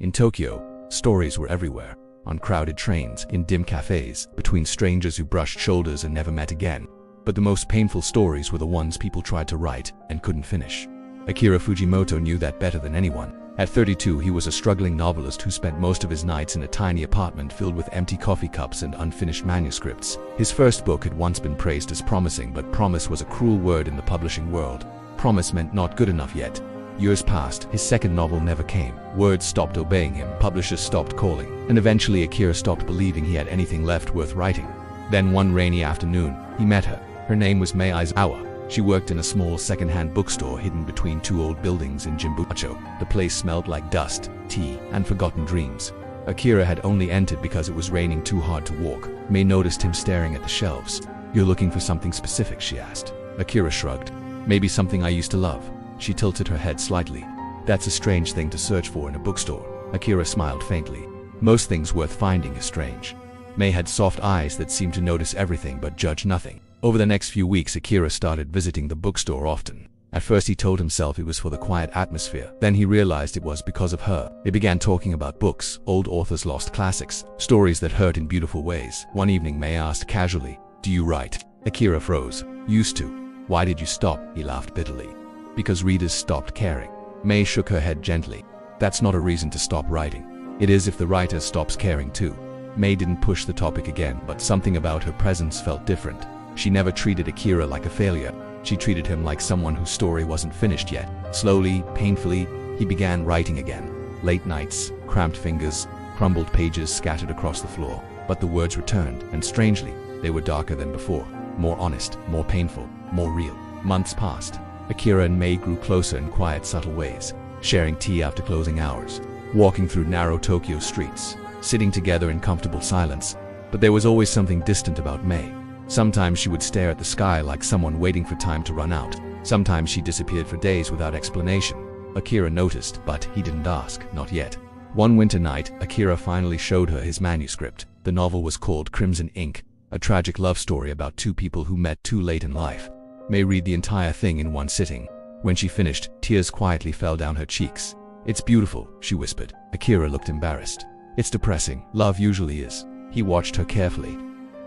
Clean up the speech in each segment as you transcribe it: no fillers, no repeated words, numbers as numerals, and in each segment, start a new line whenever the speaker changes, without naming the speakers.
In Tokyo, stories were everywhere. On crowded trains, in dim cafes, between strangers who brushed shoulders and never met again. But the most painful stories were the ones people tried to write and couldn't finish. Akira Fujimoto knew that better than anyone. At 32, he was a struggling novelist who spent most of his nights in a tiny apartment filled with empty coffee cups and unfinished manuscripts. His first book had once been praised as promising, but promise was a cruel word in the publishing world. Promise meant not good enough yet. Years passed, his second novel never came. Words stopped obeying him, publishers stopped calling, and eventually Akira stopped believing he had anything left worth writing. Then one rainy afternoon, he met her. Her name was Mei Aizawa. She worked in a small second-hand bookstore hidden between two old buildings in Jimbucho. The place smelled like dust, tea, and forgotten dreams. Akira had only entered because it was raining too hard to walk. Mei noticed him staring at the shelves. "You're looking for something specific?" she asked. Akira shrugged. "Maybe something I used to love." She tilted her head slightly. "That's a strange thing to search for in a bookstore." Akira smiled faintly. "Most things worth finding are strange." Mei had soft eyes that seemed to notice everything but judge nothing. Over the next few weeks, Akira started visiting the bookstore often. At first he told himself it was for the quiet atmosphere. Then he realized it was because of her. They began talking about books, old authors' lost classics, stories that hurt in beautiful ways. One evening Mei asked casually, "Do you write?" Akira froze. "Used to." "Why did you stop?" He laughed bitterly. "Because readers stopped caring." Mei shook her head gently. "That's not a reason to stop writing. It is if the writer stops caring too." Mei didn't push the topic again, but something about her presence felt different. She never treated Akira like a failure. She treated him like someone whose story wasn't finished yet. Slowly, painfully, he began writing again. Late nights, cramped fingers, crumbled pages scattered across the floor. But the words returned, and strangely, they were darker than before. More honest, more painful, more real. Months passed. Akira and Mei grew closer in quiet, subtle ways, sharing tea after closing hours, walking through narrow Tokyo streets, sitting together in comfortable silence. But there was always something distant about Mei. Sometimes she would stare at the sky like someone waiting for time to run out. Sometimes she disappeared for days without explanation. Akira noticed, but he didn't ask, not yet. One winter night, Akira finally showed her his manuscript. The novel was called Crimson Ink, a tragic love story about two people who met too late in life. Mei read the entire thing in one sitting. When she finished, tears quietly fell down her cheeks. "It's beautiful," she whispered. Akira looked embarrassed. "It's depressing. Love usually is." He watched her carefully.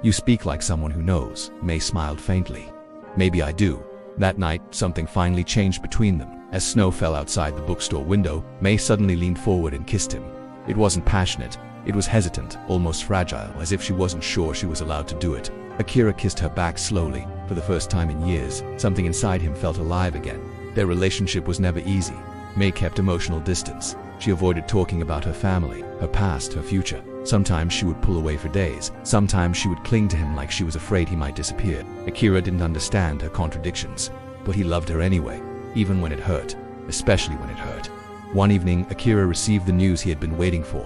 "You speak like someone who knows." Mei smiled faintly. "Maybe I do." That night, something finally changed between them. As snow fell outside the bookstore window, Mei suddenly leaned forward and kissed him. It wasn't passionate. It was hesitant, almost fragile, as if she wasn't sure she was allowed to do it. Akira kissed her back slowly. For the first time in years, something inside him felt alive again. Their relationship was never easy. Mei kept emotional distance. She avoided talking about her family, her past, her future. Sometimes she would pull away for days. Sometimes she would cling to him like she was afraid he might disappear. Akira didn't understand her contradictions, but he loved her anyway, even when it hurt, especially when it hurt. One evening, Akira received the news he had been waiting for.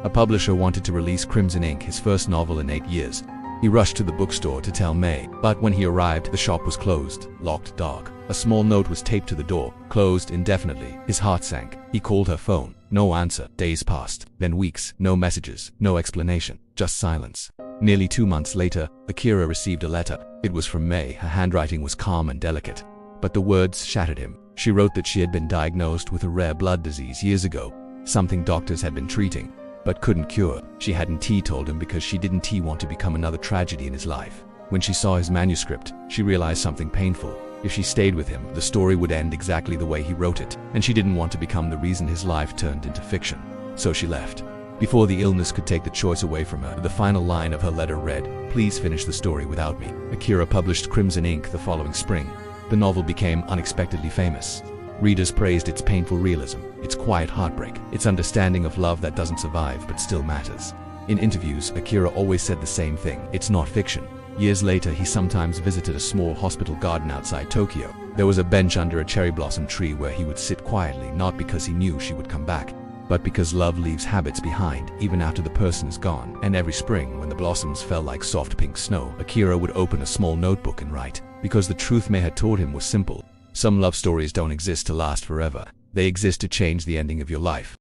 A publisher wanted to release Crimson Ink, his first novel in 8 years. He rushed to the bookstore to tell Mei, but when he arrived, the shop was closed, locked, dark. A small note was taped to the door, closed indefinitely. His heart sank. He called her phone. No answer. Days passed, then weeks. No messages, no explanation, just silence. Nearly 2 months later, Akira received a letter. It was from Mei. Her handwriting was calm and delicate, but the words shattered him. She wrote that she had been diagnosed with a rare blood disease years ago, something doctors had been treating, but couldn't cure. She hadn't told him because she didn't want to become another tragedy in his life. When she saw his manuscript, she realized something painful. If she stayed with him, the story would end exactly the way he wrote it, and she didn't want to become the reason his life turned into fiction. So she left. Before the illness could take the choice away from her, the final line of her letter read, "Please finish the story without me." Akira published Crimson Ink the following spring. The novel became unexpectedly famous. Readers praised its painful realism, its quiet heartbreak, its understanding of love that doesn't survive but still matters. In interviews, Akira always said the same thing: it's not fiction. Years later, he sometimes visited a small hospital garden outside Tokyo. There was a bench under a cherry blossom tree where he would sit quietly, not because he knew she would come back, but because love leaves habits behind, even after the person is gone. And every spring, when the blossoms fell like soft pink snow, Akira would open a small notebook and write. Because the truth Mei had taught him was simple. Some love stories don't exist to last forever. They exist to change the ending of your life.